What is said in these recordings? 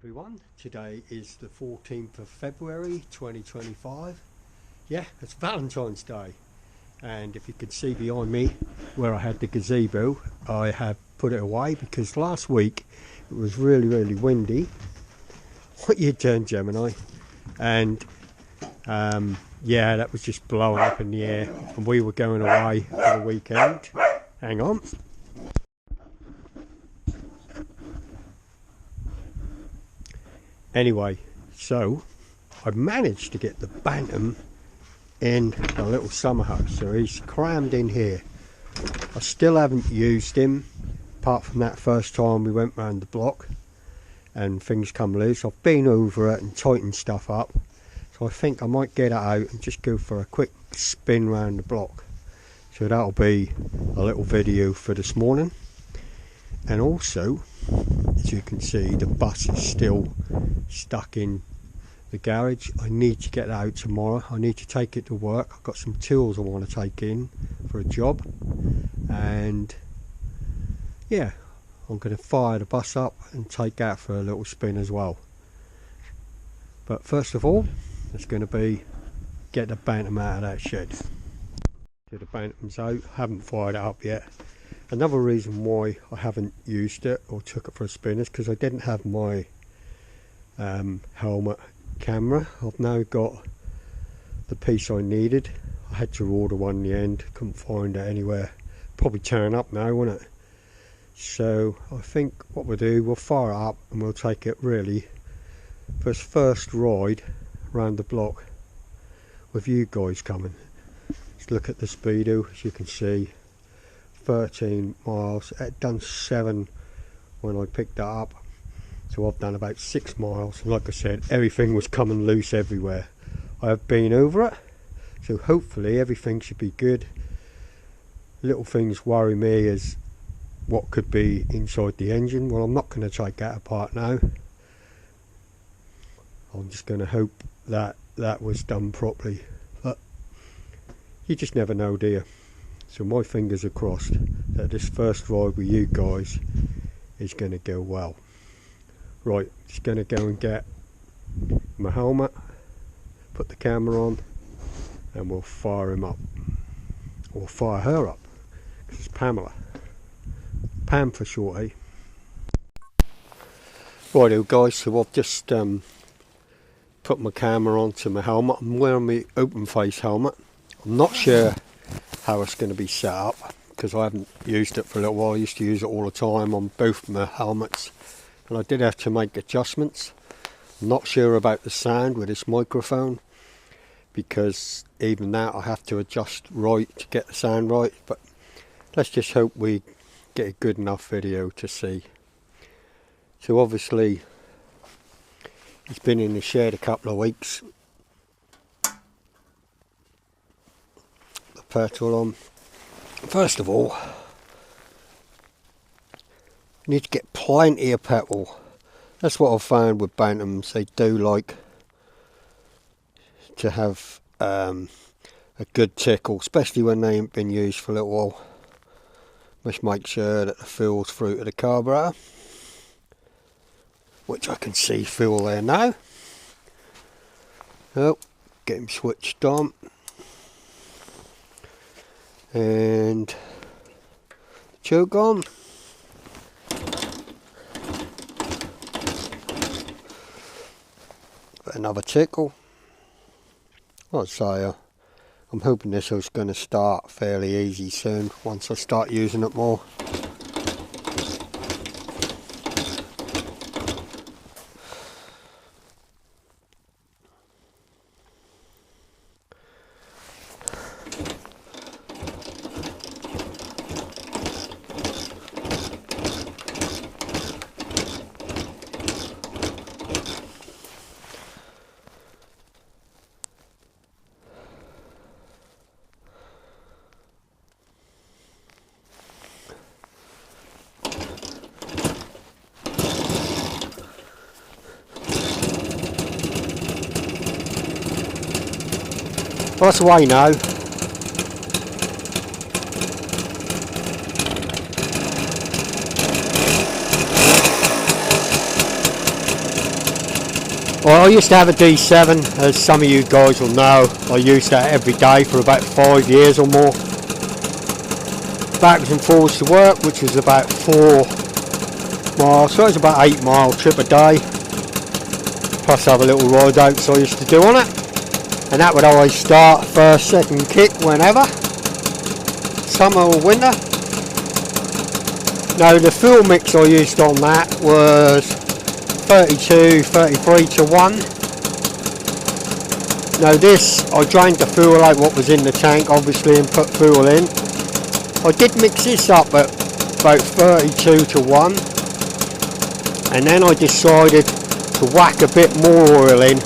everyone. Today is the 14th of February 2025. Yeah, it's Valentine's Day, and if you can see behind me where I had the gazebo, I have put it away because last week it was really windy. What you turn, Gemini? And yeah, that was just blowing up in the air, and we were going away for the weekend. Hang on. Anyway, so I managed to get the Bantam in a little summer house, so he's crammed in here. I still haven't used him, apart from that first time we went round the block and things come loose. I've been over it and tightened stuff up, so I think I might get it out and just go for a quick spin round the block. So that'll be a little video for this morning. And also, as you can see, the bus is still stuck in the garage. I need to get that out tomorrow. I need to take it to work. I've got some tools I want to take in for a job, and yeah, I'm going to fire the bus up and take that for a little spin as well. But first of all, it's going to be get the Bantam out of that shed. So the Bantam's out, haven't fired it up yet. Another reason why I haven't used it or took it for a spin is because I didn't have my helmet camera. I've now got the piece I needed. I had to order one in the end, couldn't find it anywhere. Probably turn up now, won't it? So I think what we'll do, we'll fire it up and we'll take it really for its first ride around the block with you guys coming. Let's look at the speedo. As you can see, 13 miles. It done 7 when I picked that up, so I've done about 6 miles, and like I said, everything was coming loose everywhere. I have been over it, so hopefully everything should be good. Little things worry me is what could be inside the engine. Well, I'm not going to take that apart now. I'm just going to hope that that was done properly, but you just never know, do you? So my fingers are crossed that this first ride with you guys is going to go well. Right, just going to go and get my helmet, put the camera on, and we'll fire him up. Or fire her up, because it's Pamela. Pam for short, eh? Righto guys, so I've just put my camera onto my helmet. I'm wearing my open face helmet. I'm not sure how it's going to be set up because I haven't used it for a little while. I used to use it all the time on both my helmets, and I did have to make adjustments. I'm not sure about the sound with this microphone, because even that I have to adjust right to get the sound right, but let's just hope we get a good enough video to see. So obviously he's been in the shed a couple of weeks. Petrol on. First of all, you need to get plenty of petrol. That's what I've found with Bantams. They do like to have a good tickle, especially when they ain't been used for a little while. Must make sure that the fuel's through to the carburetor, which I can see fuel there now. Oh, get him switched on. And choke on. Another tickle. I'd say I'm hoping this is going to start fairly easy soon once I start using it more. That's away now. Well, I used to have a D7, as some of you guys will know. I used that every day for about 5 years or more. Backwards and forwards to work, which was about 4 miles, so it was about 8 mile trip a day. Plus have a little ride outs I used to do on it. And that would always start first, second kick, whenever. Summer or winter. Now the fuel mix I used on that was 32, 33 to 1. Now this, I drained the fuel out what was in the tank obviously and put fuel in. I did mix this up at about 32 to 1. And then I decided to whack a bit more oil in.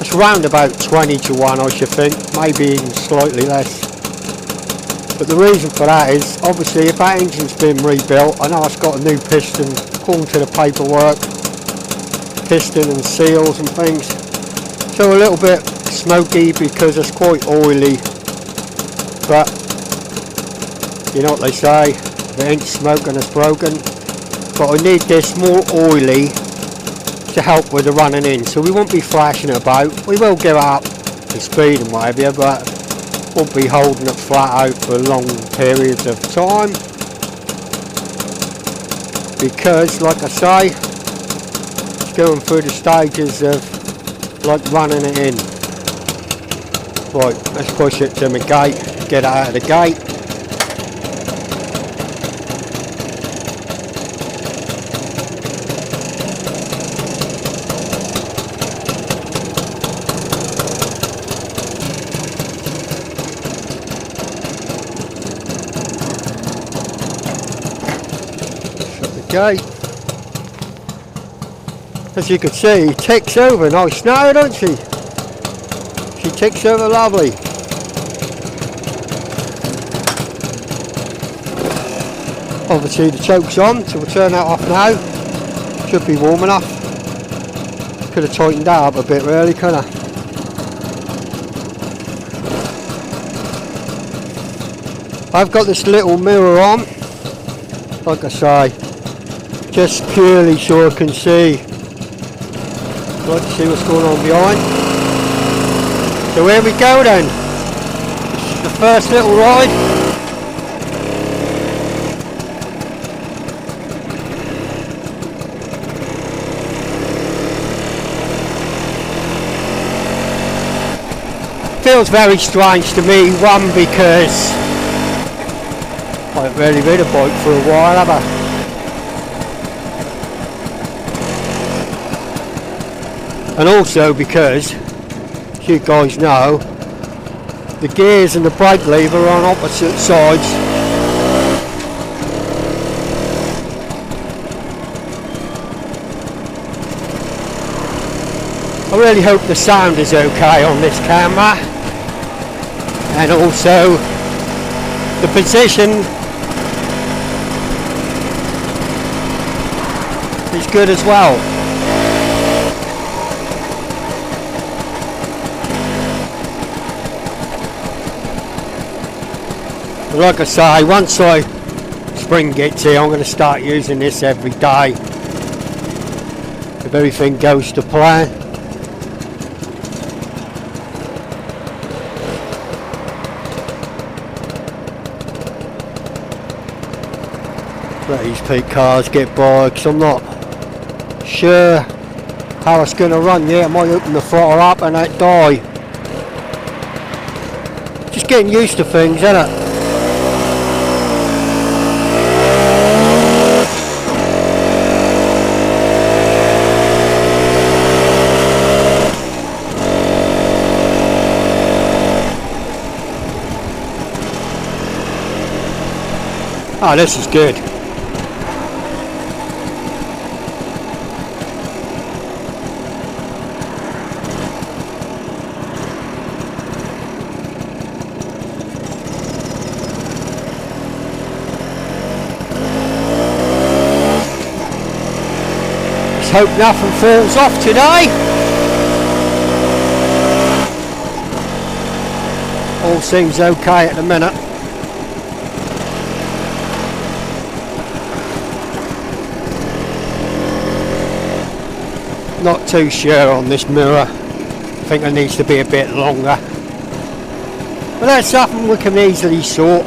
It's around about 20 to 1 I should think, maybe even slightly less. But the reason for that is, obviously if that engine's been rebuilt, I know it's got a new piston according to the paperwork, piston and seals and things. So a little bit smoky because it's quite oily, but you know what they say, if it ain't smoking it's broken. But I need this more oily to help with the running in, so we won't be flashing it about. We will give it up to speed and whatever, but won't be holding it flat out for long periods of time, because like I say, it's going through the stages of like running it in. Right, let's push it to my gate, get it out of the gate. Okay. As you can see, he ticks over nice now, don't she? She ticks over lovely. Obviously the choke's on, so we'll turn that off now. Should be warm enough. Could have tightened that up a bit really, couldn't I? I've got this little mirror on, like I say, just purely so I can see, like to see what's going on behind. So here we go then. This is the first little ride. Feels very strange to me, one because I haven't really rid a bike for a while, have I? And also because, as you guys know, the gears and the brake lever are on opposite sides. I really hope the sound is okay on this camera, and also the position is good as well. But like I say, once spring gets here, I'm going to start using this every day if everything goes to plan. Let these peak cars get by, because I'm not sure how it's going to run yet. I might open the throttle up and that die. Just getting used to things, isn't it? Oh, this is good. Let's hope nothing falls off today. All seems okay at the minute. Not too sure on this mirror. I think it needs to be a bit longer. But that's something we can easily sort.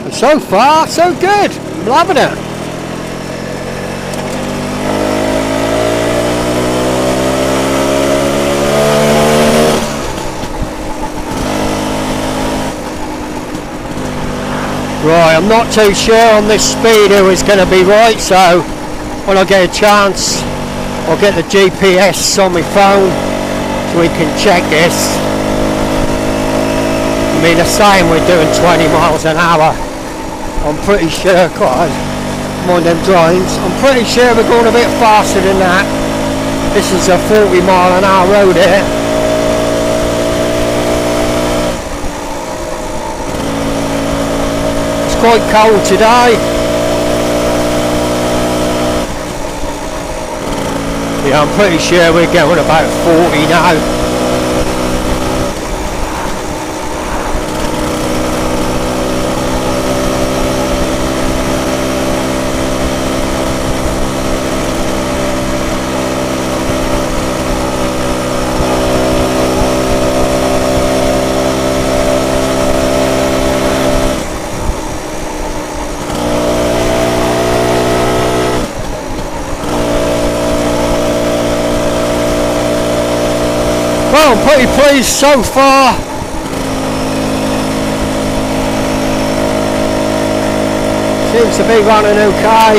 And so far, so good. I'm loving it. Right, I'm not too sure on this speeder is going to be right, so when I get a chance I'll get the GPS on my phone so we can check this. I mean, they're saying we're doing 20 miles an hour. I'm pretty sure, God, I'm on them drawings, I'm pretty sure we're going a bit faster than that. This is a 40 mile an hour road here. Quite cold today. Yeah, I'm pretty sure we're going about 40 now. Well, I'm pretty pleased so far. Seems to be running okay.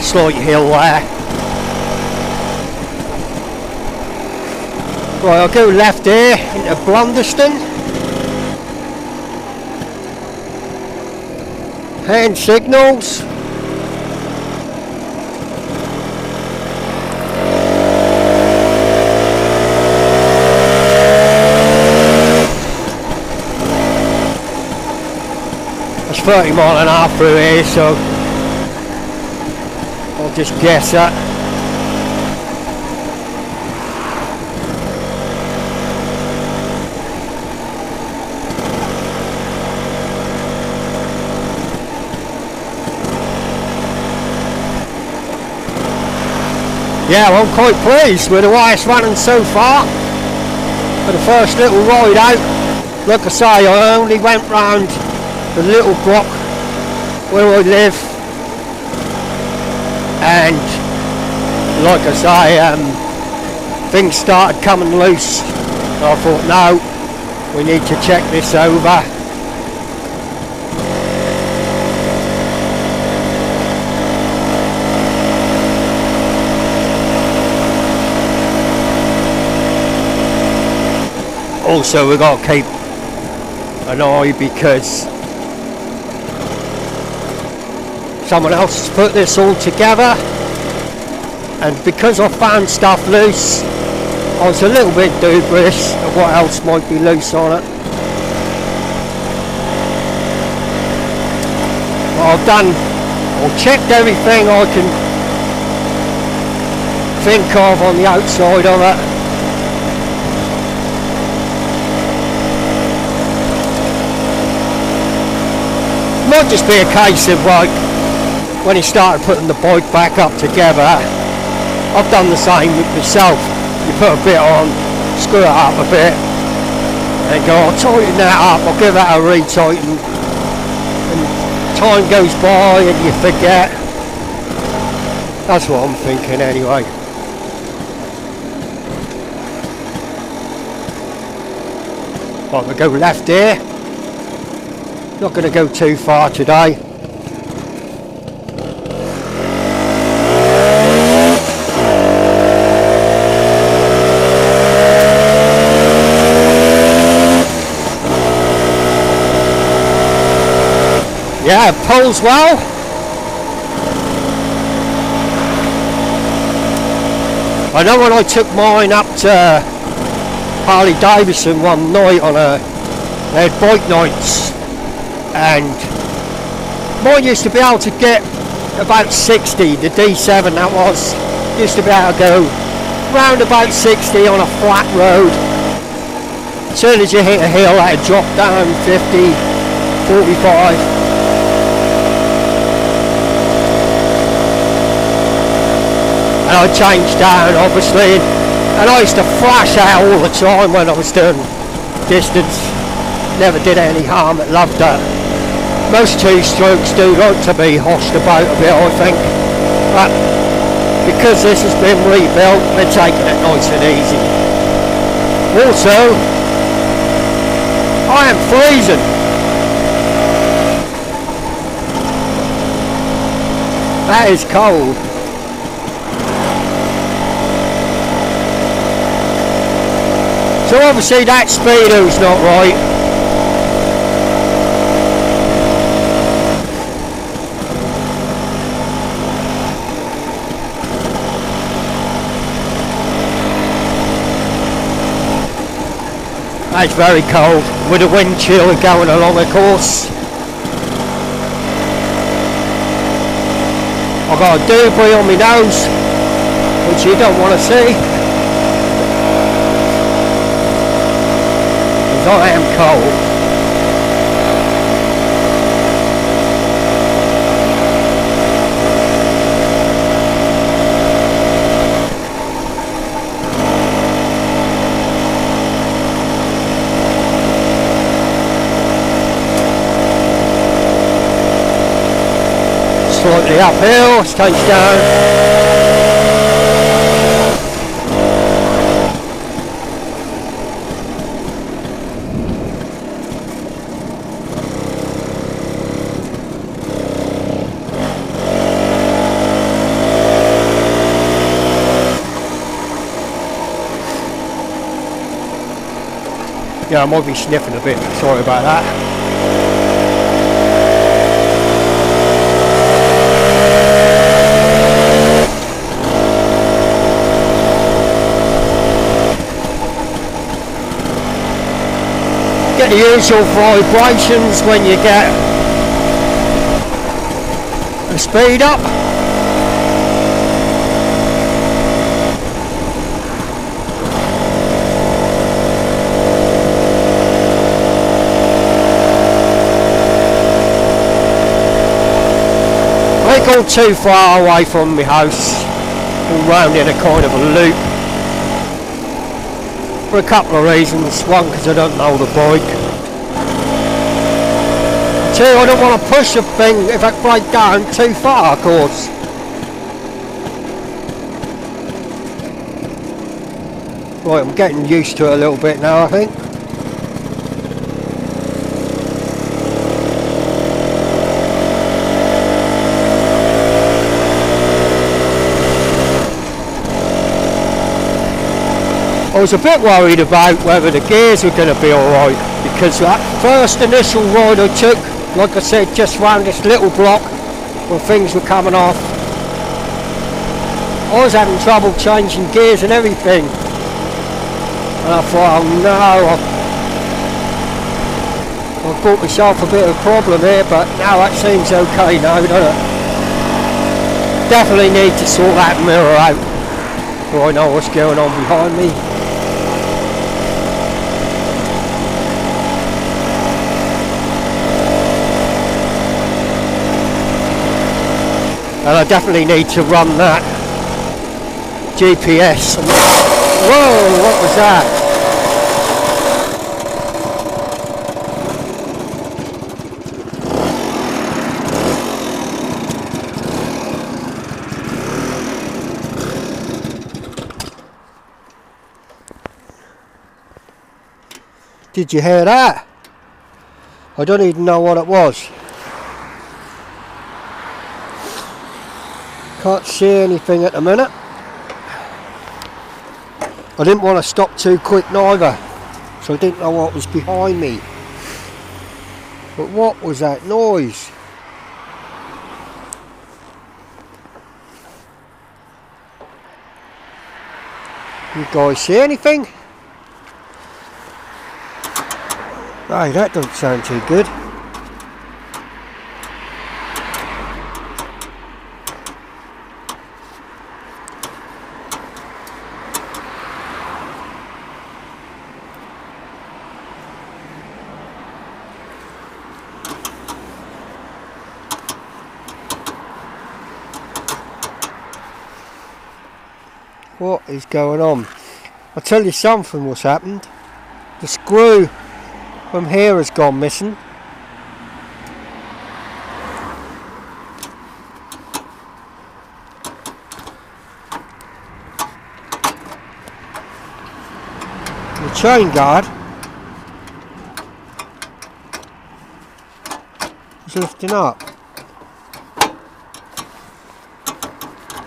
Slight hill there. Right, I'll go left here into Blunderston. Hand signals. It's 30 mile an hour through here, so I'll just guess that. Yeah, well, I'm quite pleased with the way it's running so far. For the first little ride out, like I say, I only went round the little block where I live, and like I say, things started coming loose. I thought, no, we need to check this over. Also, we've got to keep an eye because someone else has put this all together, and because I found stuff loose, I was a little bit dubious of what else might be loose on it. But I've checked everything I can think of on the outside of it. Might just be a case of like when he started putting the bike back up together, I've done the same with myself. You put a bit on, screw it up a bit, and go, I'll tighten that up, I'll give that a retighten, and time goes by and you forget. That's what I'm thinking anyway. Right, we'll go left here. Not going to go too far today. Yeah, it pulls well. I know when I took mine up to Harley Davidson one night on they had bike nights, and mine used to be able to get about 60, the D10 that was, used to be able to go round about 60 on a flat road. As soon as you hit a hill, that'd drop down 50, 45. And I changed down, obviously, and I used to flash out all the time when I was doing distance. Never did any harm, loved that. Most two-strokes do like to be hoshed about a bit, I think, but because this has been rebuilt, they're taking it nice and easy. Also, I am freezing. That is cold. So obviously that speedo's not right. It's very cold with the wind chill going along, of course. I've got a doobie on my nose, which you don't want to see, because I am cold. Slightly uphill, stage down. Yeah, I might be sniffing a bit, sorry about that. Get the usual vibrations when you get a speed up. I ain't gone too far away from my house, all round in a kind of a loop. For a couple of reasons. One, because I don't know the bike. Two, I don't want to push the thing if I break down too far, of course. Right, I'm getting used to it a little bit now, I think. I was a bit worried about whether the gears were going to be alright, because that first initial ride I took, like I said, just round this little block where things were coming off, I was having trouble changing gears and everything, and I thought, oh no, I've brought myself a bit of a problem here, but now that seems okay now, doesn't it? Definitely need to sort that mirror out so I know what's going on behind me. And I definitely need to run that GPS. Whoa, what was that? Did you hear that? I don't even know what it was. Can't see anything at the minute. I didn't want to stop too quick neither, so I didn't know what was behind me. But what was that noise? You guys see anything? Right, that doesn't sound too good. What is going on? I'll tell you something what's happened. The screw from here has gone missing. The chain guard is lifting up.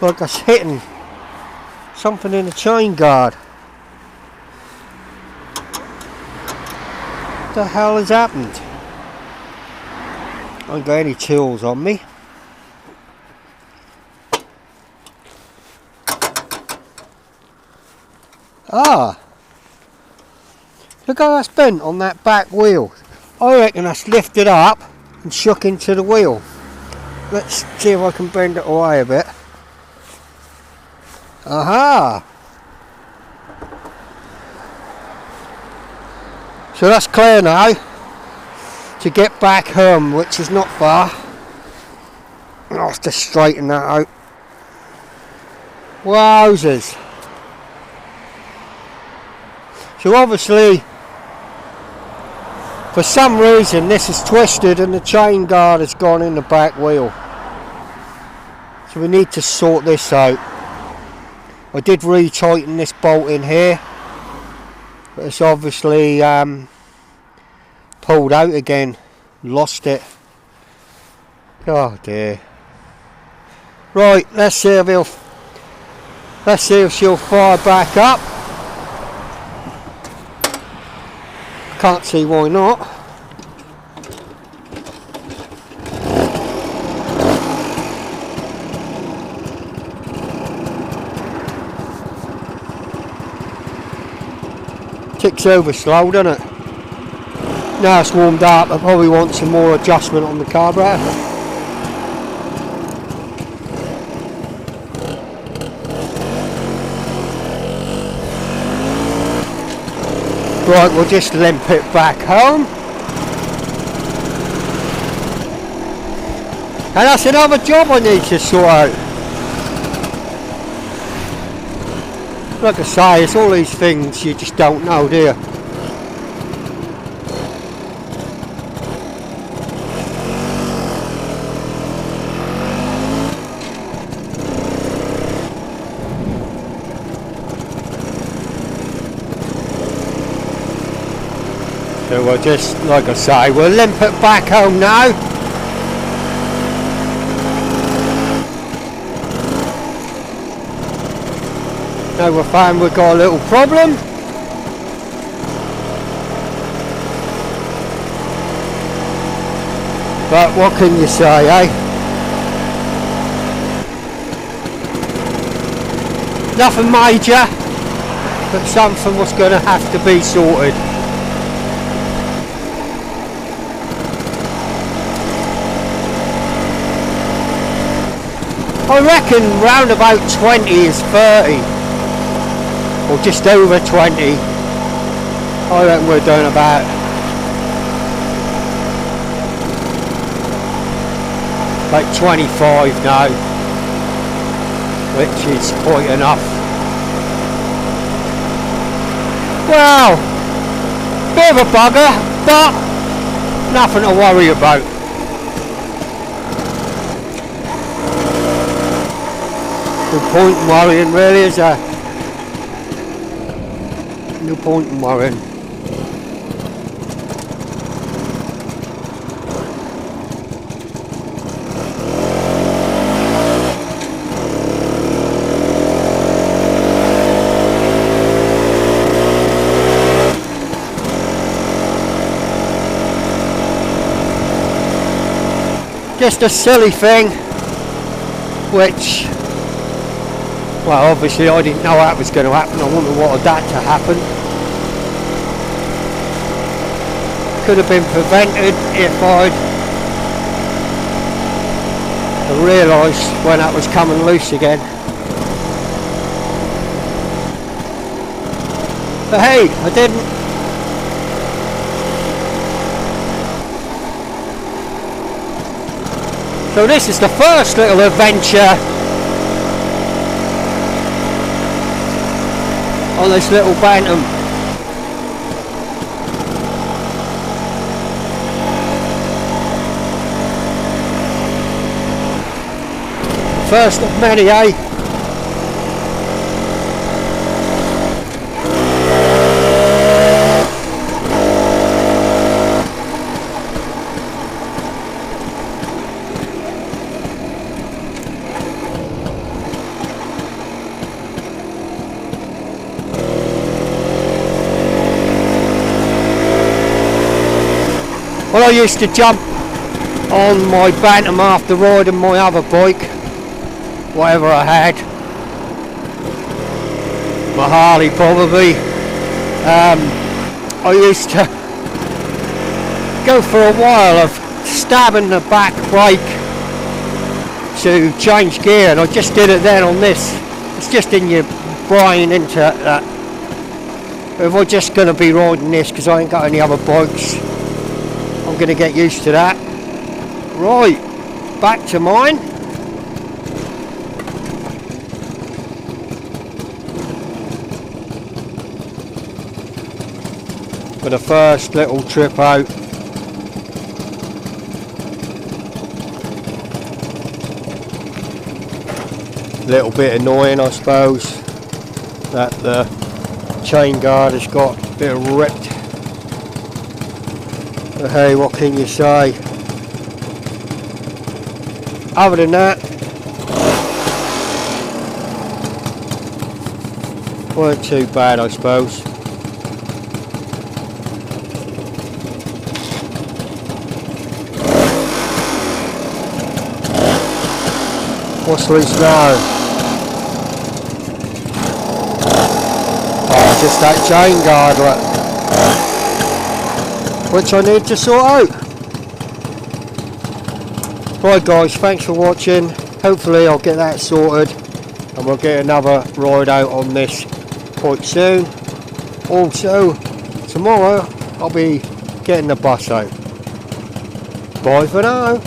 Like I was hitting something in the chain guard. What the hell has happened? I haven't got any tools on me. Ah! Look how that's bent on that back wheel. I reckon that's lifted up and shook into the wheel. Let's see if I can bend it away a bit. Aha! So that's clear now to get back home, which is not far. I'll have to straighten that out. Wowzers! So obviously, for some reason this is twisted and the chain guard has gone in the back wheel. So we need to sort this out. I did re-tighten this bolt in here, but it's obviously pulled out again. Lost it. Oh dear. Right, let's see if she'll fire back up. Can't see why not. Ticks over slow, doesn't it? Now it's warmed up, I probably want some more adjustment on the carburetor. Right, we'll just limp it back home. And that's another job I need to sort out. Like I say, it's all these things you just don't know, do you? So we'll just, like I say, we'll limp it back home now. Now we found we've got a little problem. But what can you say, eh? Nothing major, but something was going to have to be sorted. I reckon round about 20 is 30, or just over 20. I reckon we're doing about like 25 now, which is quite enough. Well, bit of a bugger, but nothing to worry about. No point in worrying, really, is there? No point in worrying. Just a silly thing, which, well, obviously I didn't know that was going to happen. I wouldn't have wanted that to happen. Could have been prevented if I'd realised when that was coming loose again. But hey, I didn't. So this is the first little adventure on this little Bantam. First of many, eh? Well, I used to jump on my Bantam after riding my other bike, whatever I had, my Harley probably. I used to go for a while of stabbing the back brake to change gear, and I just did it then on this. It's just in your brain, into that. If I'm just going to be riding this because I ain't got any other bikes, I'm going to get used to that. Right, back to mine. For the first little trip out. Little bit annoying, I suppose, that the chain guard has got a bit ripped. But hey, what can you say? Other than that, weren't too bad, I suppose. What's loose now? Oh, just that chain guard, which I need to sort out. Right guys, thanks for watching. Hopefully I'll get that sorted and we'll get another ride out on this quite soon. Also, tomorrow I'll be getting the bus out. Bye for now.